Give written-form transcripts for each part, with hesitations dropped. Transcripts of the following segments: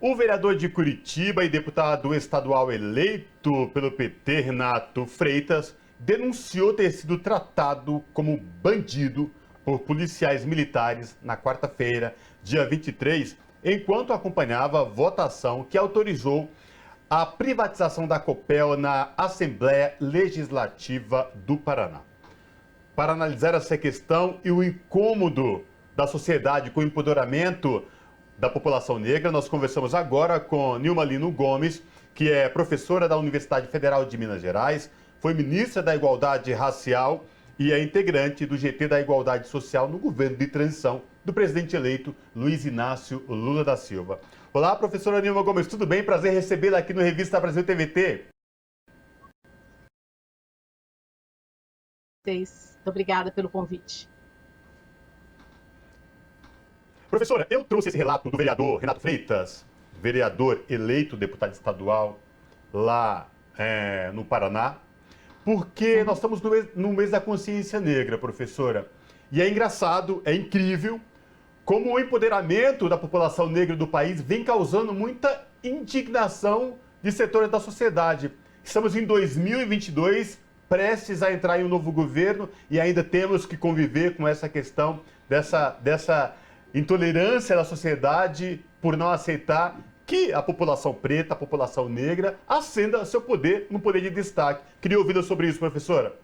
O vereador de Curitiba e deputado estadual eleito pelo PT, Renato Freitas, denunciou ter sido tratado como bandido por policiais militares na quarta-feira, dia 23, enquanto acompanhava a votação que autorizou a privatização da Copel na Assembleia Legislativa do Paraná. Para analisar essa questão e o incômodo da sociedade com o empoderamento da população negra, nós conversamos agora com Nilma Lino Gomes, que é professora da Universidade Federal de Minas Gerais, foi ministra da Igualdade Racial e é integrante do GT da Igualdade Social no governo de transição do presidente eleito Luiz Inácio Lula da Silva. Olá, professora Nilma Gomes, tudo bem? Prazer recebê-la aqui no Revista Brasil TVT. Muito obrigada pelo convite. Professora, eu trouxe esse relato do vereador Renato Freitas, vereador eleito deputado estadual lá no Paraná, porque nós estamos no mês da consciência negra, professora. E é engraçado, é incrível, como o empoderamento da população negra do país vem causando muita indignação de setores da sociedade. Estamos em 2022, prestes a entrar em um novo governo e ainda temos que conviver com essa questão dessa intolerância da sociedade por não aceitar que a população preta, a população negra, acenda seu poder no poder de destaque. Queria ouvir sobre isso, professora.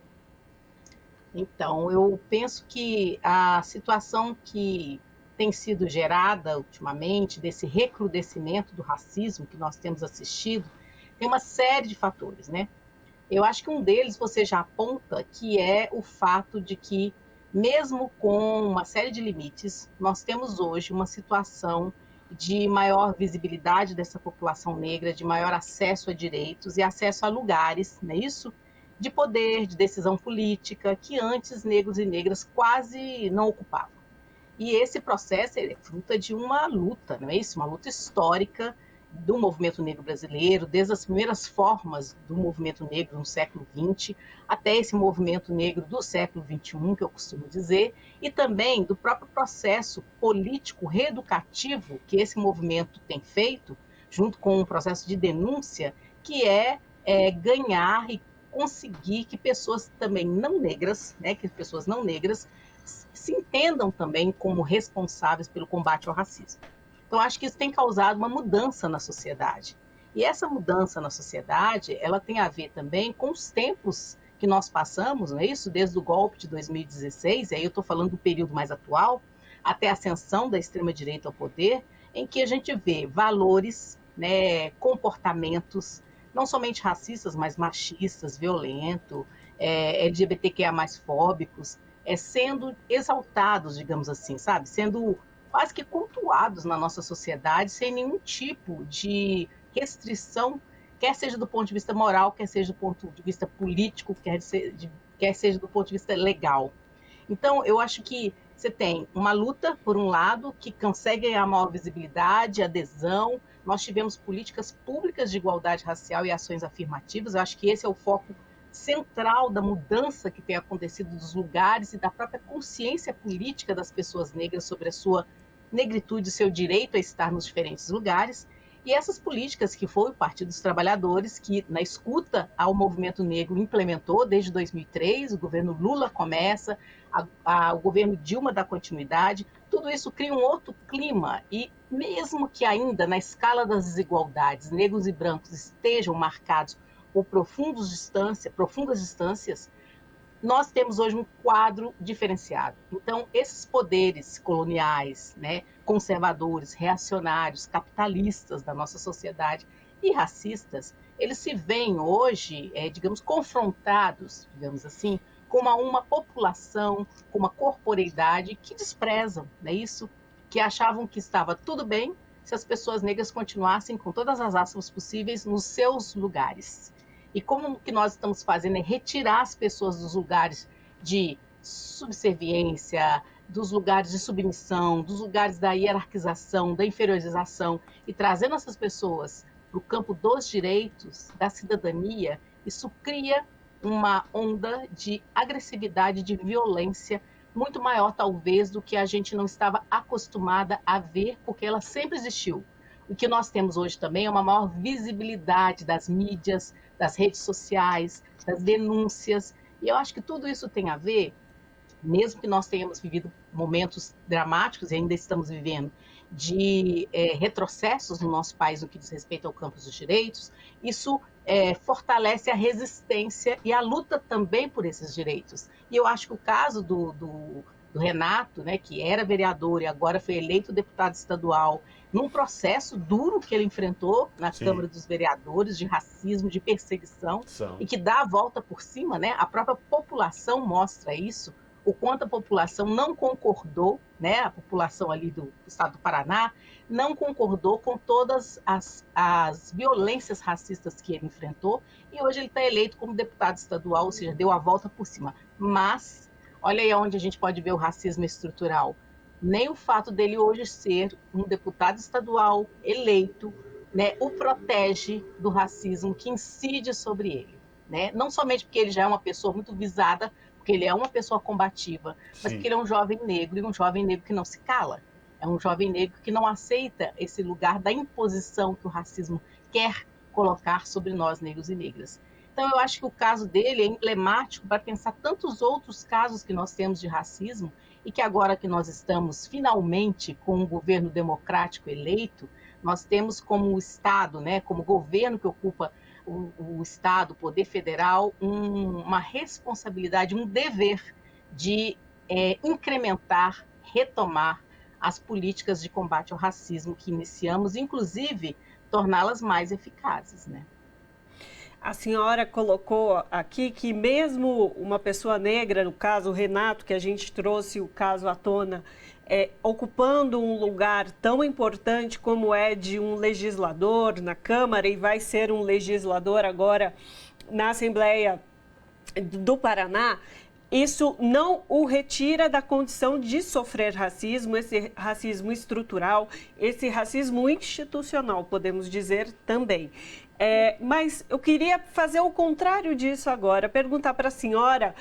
Então, eu penso que a situação que tem sido gerada ultimamente, desse recrudescimento do racismo que nós temos assistido, tem uma série de fatores, né? Eu acho que um deles você já aponta, que é o fato de que, mesmo com uma série de limites, nós temos hoje uma situação de maior visibilidade dessa população negra, de maior acesso a direitos e acesso a lugares, não é isso? De poder, de decisão política, que antes negros e negras quase não ocupavam. E esse processo é fruto de uma luta, não é isso? Uma luta histórica do movimento negro brasileiro, desde as primeiras formas do movimento negro no século XX, até esse movimento negro do século XXI, que eu costumo dizer, e também do próprio processo político reeducativo que esse movimento tem feito, junto com um processo de denúncia, que é ganhar e conseguir que pessoas também não negras, né, que pessoas não negras se entendam também como responsáveis pelo combate ao racismo. Então, acho que isso tem causado uma mudança na sociedade. E essa mudança na sociedade, ela tem a ver também com os tempos que nós passamos, não é isso? Desde o golpe de 2016, e aí eu estou falando do período mais atual, até a ascensão da extrema-direita ao poder, em que a gente vê valores, né, comportamentos, não somente racistas, mas machistas, violentos, LGBTQIA+, fóbicos, sendo exaltados, digamos assim, sabe? Sendo quase que cultuados na nossa sociedade, sem nenhum tipo de restrição, quer seja do ponto de vista moral, quer seja do ponto de vista político, quer seja do ponto de vista legal. Então, eu acho que você tem uma luta, por um lado, que consegue ganhar maior visibilidade, adesão. Nós tivemos políticas públicas de igualdade racial e ações afirmativas. Eu acho que esse é o foco central da mudança que tem acontecido dos lugares e da própria consciência política das pessoas negras sobre a sua negritude, seu direito a estar nos diferentes lugares. E essas políticas que foi o Partido dos Trabalhadores, que na escuta ao movimento negro implementou desde 2003, o governo Lula começa, o governo Dilma dá continuidade, tudo isso cria um outro clima e mesmo que ainda na escala das desigualdades, negros e brancos estejam marcados por profundas distâncias, nós temos hoje um quadro diferenciado. Então, esses poderes coloniais, né, conservadores, reacionários, capitalistas da nossa sociedade e racistas, eles se veem hoje, digamos, confrontados, digamos assim, com uma população, com uma corporeidade que desprezam, não é isso? Que achavam que estava tudo bem se as pessoas negras continuassem com todas as ações possíveis nos seus lugares. E como que nós estamos fazendo é retirar as pessoas dos lugares de subserviência, dos lugares de submissão, dos lugares da hierarquização, da inferiorização, e trazendo essas pessoas para o campo dos direitos, da cidadania. Isso cria uma onda de agressividade, de violência muito maior, talvez, do que a gente não estava acostumada a ver, porque ela sempre existiu. O que nós temos hoje também é uma maior visibilidade das mídias, das redes sociais, das denúncias, e eu acho que tudo isso tem a ver, mesmo que nós tenhamos vivido momentos dramáticos, e ainda estamos vivendo, de retrocessos no nosso país no que diz respeito ao campo dos direitos, isso fortalece a resistência e a luta também por esses direitos. E eu acho que o caso do Renato, né, que era vereador e agora foi eleito deputado estadual, num processo duro que ele enfrentou na Sim, Câmara dos Vereadores, de racismo, de perseguição, são. e que dá a volta por cima, né? A própria população mostra isso, o quanto a população não concordou, né? A população ali do estado do Paraná não concordou com todas as violências racistas que ele enfrentou, e hoje ele está eleito como deputado estadual, ou seja, deu a volta por cima. Mas, olha aí onde a gente pode ver o racismo estrutural. Nem o fato dele hoje ser um deputado estadual eleito, né, o protege do racismo que incide sobre ele. Né? Não somente porque ele já é uma pessoa muito visada, porque ele é uma pessoa combativa, mas Sim. porque ele é um jovem negro, e um jovem negro que não se cala. É um jovem negro que não aceita esse lugar da imposição que o racismo quer colocar sobre nós, negros e negras. Então, eu acho que o caso dele é emblemático para pensar tantos outros casos que nós temos de racismo e que agora que nós estamos finalmente com um governo democrático eleito, nós temos como Estado, né, como governo que ocupa o Estado, o poder federal, uma responsabilidade, um dever de incrementar, retomar as políticas de combate ao racismo que iniciamos, inclusive torná-las mais eficazes, né? A senhora colocou aqui que mesmo uma pessoa negra, no caso o Renato, que a gente trouxe o caso à tona, ocupando um lugar tão importante como é de um legislador na Câmara e vai ser um legislador agora na Assembleia do Paraná, isso não o retira da condição de sofrer racismo, esse racismo estrutural, esse racismo institucional, podemos dizer também. Mas eu queria fazer o contrário disso agora, perguntar para a senhora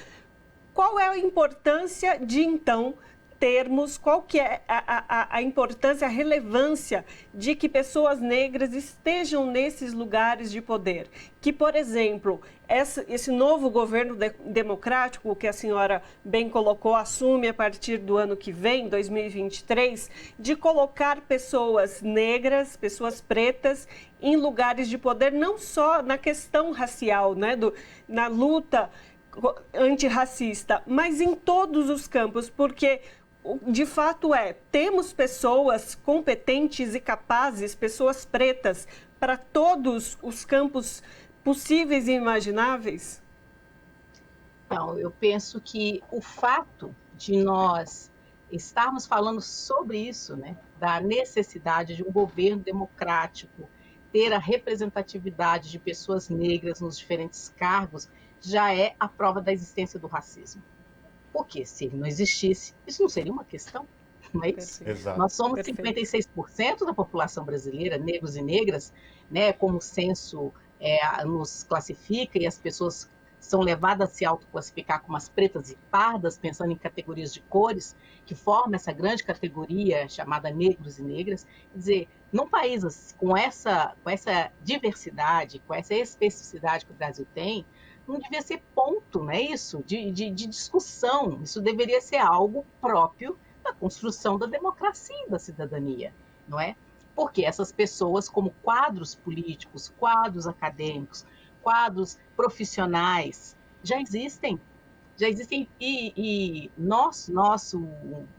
qual é a importância de, então, termos, qual que é a importância, a relevância de que pessoas negras estejam nesses lugares de poder. Que, por exemplo, esse novo governo democrático, que a senhora bem colocou, assume a partir do ano que vem, 2023, de colocar pessoas negras, pessoas pretas, em lugares de poder, não só na questão racial, né, na luta antirracista, mas em todos os campos, porque de fato temos pessoas competentes e capazes, pessoas pretas, para todos os campos possíveis e imagináveis? Então, eu penso que o fato de nós estarmos falando sobre isso, né, da necessidade de um governo democrático ter a representatividade de pessoas negras nos diferentes cargos, já é a prova da existência do racismo. Porque se ele não existisse, isso não seria uma questão, não é isso? Exato. Nós somos Perfeito. 56% da população brasileira, negros e negras, né, como o censo nos classifica, e as pessoas são levadas a se autoclassificar como as pretas e pardas, pensando em categorias de cores, que formam essa grande categoria chamada negros e negras. Quer dizer, num país com essa diversidade, com essa especificidade que o Brasil tem, não devia ser ponto, não é isso? De discussão. Isso deveria ser algo próprio da construção da democracia e da cidadania, não é? Porque essas pessoas, como quadros políticos, quadros acadêmicos, quadros profissionais, já existem. Já existem e nosso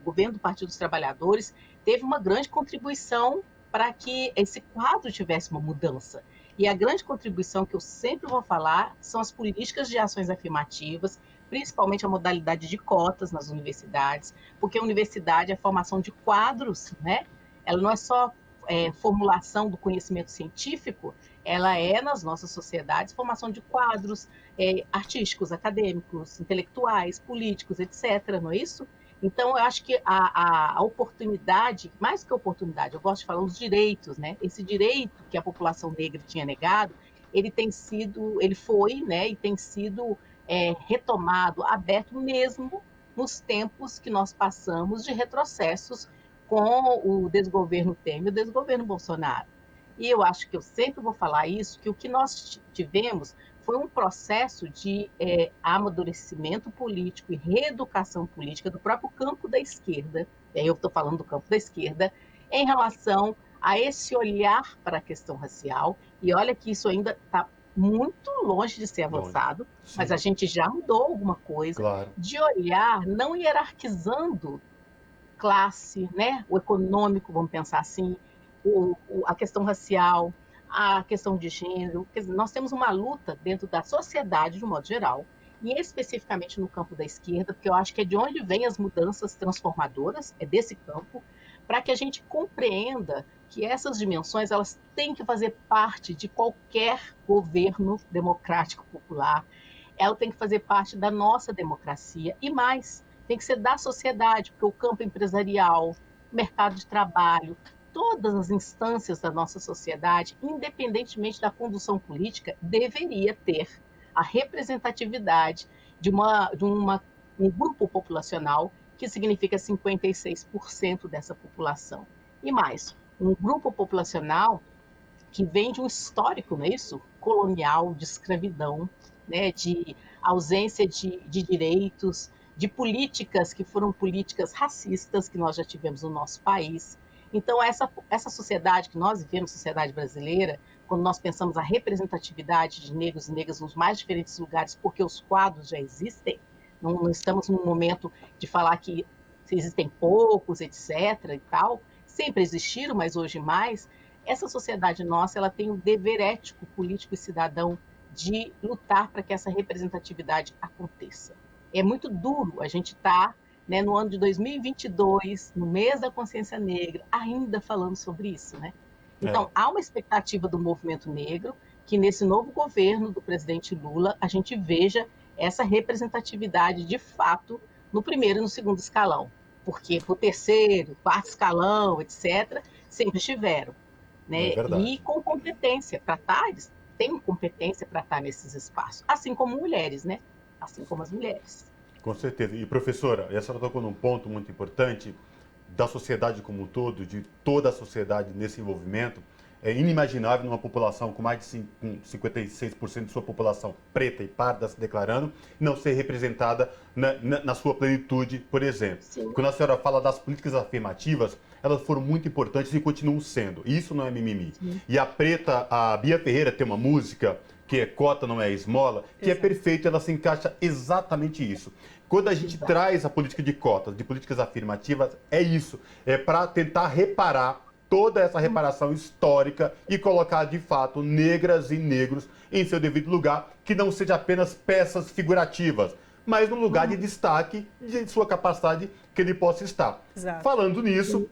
governo do Partido dos Trabalhadores teve uma grande contribuição para que esse quadro tivesse uma mudança. E a grande contribuição que eu sempre vou falar são as políticas de ações afirmativas, principalmente a modalidade de cotas nas universidades, porque a universidade é a formação de quadros, né? Ela não é só formulação do conhecimento científico, ela é, nas nossas sociedades, formação de quadros artísticos, acadêmicos, intelectuais, políticos, etc., não é isso? Então, eu acho que a oportunidade, mais que a oportunidade, eu gosto de falar os direitos, né? Esse direito que a população negra tinha negado, ele foi, né, e tem sido retomado, aberto mesmo nos tempos que nós passamos de retrocessos com o desgoverno Temer e o desgoverno Bolsonaro. E eu acho que eu sempre vou falar isso, que o que nós tivemos foi um processo de amadurecimento político e reeducação política do próprio campo da esquerda, e aí eu estou falando do campo da esquerda, em relação a esse olhar para a questão racial, e olha que isso ainda está muito longe de ser Longe. avançado, mas a Sim, gente já mudou alguma coisa, claro. de olhar não hierarquizando classe, né? O econômico, vamos pensar assim, a questão racial, a questão de gênero. Quer dizer, nós temos uma luta dentro da sociedade, de um modo geral, e especificamente no campo da esquerda, porque eu acho que é de onde vêm as mudanças transformadoras, é desse campo, para que a gente compreenda que essas dimensões elas têm que fazer parte de qualquer governo democrático popular, ela tem que fazer parte da nossa democracia e mais, tem que ser da sociedade, porque o campo empresarial, mercado de trabalho, todas as instâncias da nossa sociedade, independentemente da condução política, deveria ter a representatividade de um grupo populacional que significa 56% dessa população. E mais, um grupo populacional que vem de um histórico, não é isso? Colonial, de escravidão, né? De ausência de direitos, de políticas que foram políticas racistas que nós já tivemos no nosso país. Então, essa sociedade que nós vivemos, sociedade brasileira, quando nós pensamos a representatividade de negros e negras nos mais diferentes lugares, porque os quadros já existem, não estamos num momento de falar que existem poucos, etc. e tal, sempre existiram, mas hoje mais, essa sociedade nossa ela tem o dever ético, político e cidadão de lutar para que essa representatividade aconteça. É muito duro a gente estar, né, no ano de 2022, no mês da consciência negra, ainda falando sobre isso, né? É, Então, há uma expectativa do movimento negro que nesse novo governo do presidente Lula a gente veja essa representatividade de fato no primeiro e no segundo escalão, porque para o terceiro, quarto escalão, etc., sempre estiveram, é né? E verdade. com competência para estar, eles têm competência para estar nesses espaços, assim como mulheres, né? Assim como as mulheres. Com certeza. E, professora, essa senhora tocou num ponto muito importante da sociedade como um todo, de toda a sociedade nesse envolvimento. É inimaginável numa população com mais de 56% de sua população preta e parda se declarando, não ser representada na sua plenitude, por exemplo. Sim. Quando a senhora fala das políticas afirmativas, elas foram muito importantes e continuam sendo. Isso não é mimimi. Sim. E a preta, a Bia Ferreira tem uma música que é Cota Não É Esmola, que Exato. é perfeito, ela se encaixa exatamente isso. Quando a gente Exato. traz a política de cotas, de políticas afirmativas, é isso. É para tentar reparar toda essa reparação histórica e colocar, de fato, negras e negros em seu devido lugar, que não seja apenas peças figurativas, mas no lugar de destaque de sua capacidade que ele possa estar. Exato. Falando nisso,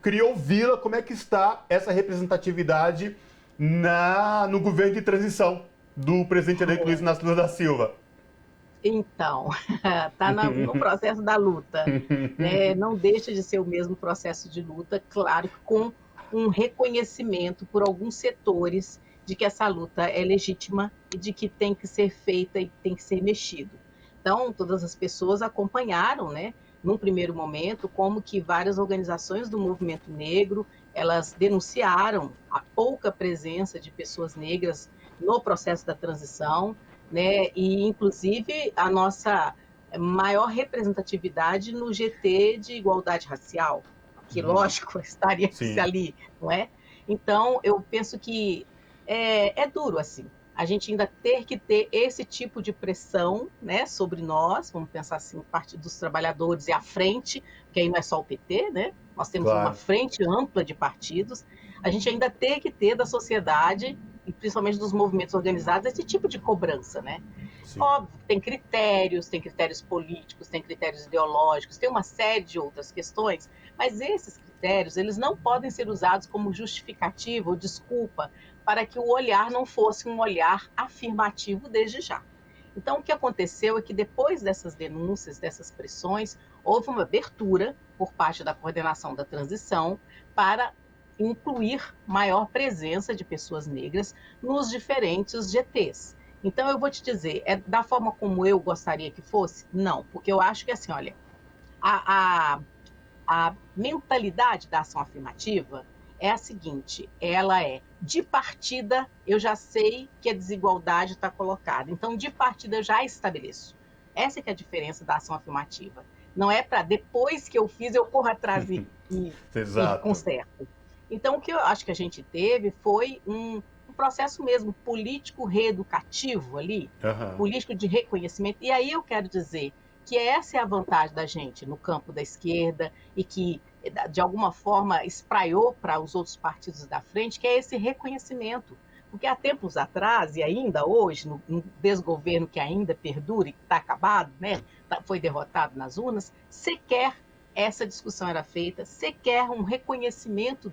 queria ouvi-la como é que está essa representatividade no governo de transição do presidente eleito Luiz Inácio Lula da Silva. Então, está no processo da luta, né? Não deixa de ser o mesmo processo de luta, claro que com um reconhecimento por alguns setores de que essa luta é legítima e de que tem que ser feita e tem que ser mexido. Então, todas as pessoas acompanharam, né, num primeiro momento, como que várias organizações do movimento negro, elas denunciaram a pouca presença de pessoas negras no processo da transição, né? E inclusive a nossa maior representatividade no GT de igualdade racial, que lógico estaria Sim. ali, não é? Então eu penso que é duro assim. A gente ainda ter que ter esse tipo de pressão, né, sobre nós, vamos pensar assim, parte dos trabalhadores e a frente, que aí não é só o PT, né? Nós temos uma Claro. frente ampla de partidos. A gente ainda tem que ter da sociedade e principalmente dos movimentos organizados, esse tipo de cobrança, né? Sim. Óbvio, tem critérios políticos, tem critérios ideológicos, tem uma série de outras questões, mas esses critérios, eles não podem ser usados como justificativa ou desculpa para que o olhar não fosse um olhar afirmativo desde já. Então, o que aconteceu é que depois dessas denúncias, dessas pressões, houve uma abertura por parte da coordenação da transição para incluir maior presença de pessoas negras nos diferentes GTs. Então, eu vou te dizer, é da forma como eu gostaria que fosse? Não, porque eu acho que assim, olha, a mentalidade da ação afirmativa, é a seguinte, ela é, de partida, eu já sei que a desigualdade está colocada. Então, de partida, eu já estabeleço. Essa que é a diferença da ação afirmativa. Não é para depois que eu fiz, eu corro atrás e conserto. Então, o que eu acho que a gente teve foi um processo mesmo político reeducativo ali, político de reconhecimento. E aí eu quero dizer que essa é a vantagem da gente no campo da esquerda e que, de alguma forma, espraiou para os outros partidos da frente, que é esse reconhecimento. Porque há tempos atrás, e ainda hoje, no desgoverno que ainda perdura e está acabado, né, foi derrotado nas urnas, sequer essa discussão era feita, sequer um reconhecimento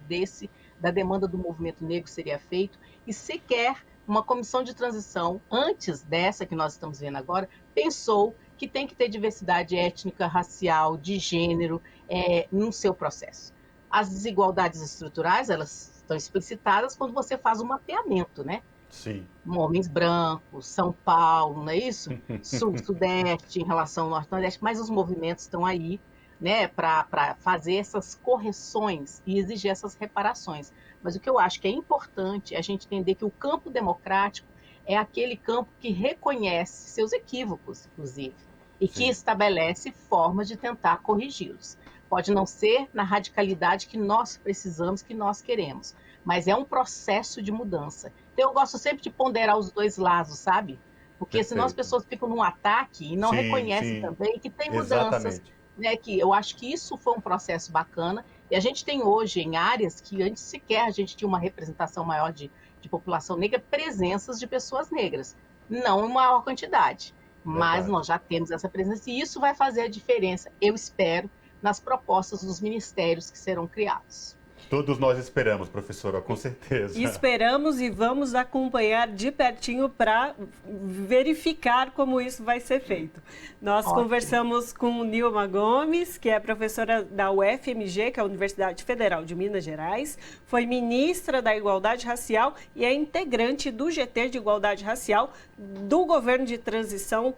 da demanda do movimento negro seria feito, e sequer uma comissão de transição, antes dessa que nós estamos vendo agora, pensou que tem que ter diversidade étnica, racial, de gênero, no seu processo. As desigualdades estruturais, elas estão explicitadas quando você faz um mapeamento, né? Sim. Homens brancos, São Paulo, não é isso? Sul, Sudeste, em relação ao Norte, Nordeste, mas os movimentos estão aí, né, para fazer essas correções e exigir essas reparações. Mas o que eu acho que é importante é a gente entender que o campo democrático é aquele campo que reconhece seus equívocos, inclusive, e que estabelece formas de tentar corrigi-los. Pode não ser na radicalidade que nós precisamos, que nós queremos, mas é um processo de mudança. Então, eu gosto sempre de ponderar os dois lados, sabe? Porque senão as pessoas ficam num ataque e não reconhecem também que tem mudanças. Né, que eu acho que isso foi um processo bacana, e a gente tem hoje em áreas que antes sequer a gente tinha uma representação maior de população negra, presenças de pessoas negras, não em maior quantidade, mas nós já temos essa presença, e isso vai fazer a diferença, eu espero, nas propostas dos ministérios que serão criados. Todos nós esperamos, professora, com certeza. Esperamos e vamos acompanhar de pertinho para verificar como isso vai ser feito. Nós conversamos com Nilma Gomes, que é professora da UFMG, que é a Universidade Federal de Minas Gerais, foi ministra da Igualdade Racial e é integrante do GT de Igualdade Racial do governo de transição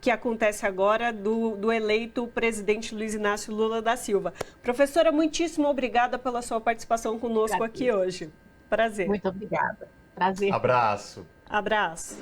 que acontece agora do eleito presidente Luiz Inácio Lula da Silva. Professora, muitíssimo obrigada pela sua participação conosco aqui hoje. Prazer. Muito obrigada. Prazer. Abraço. Abraço.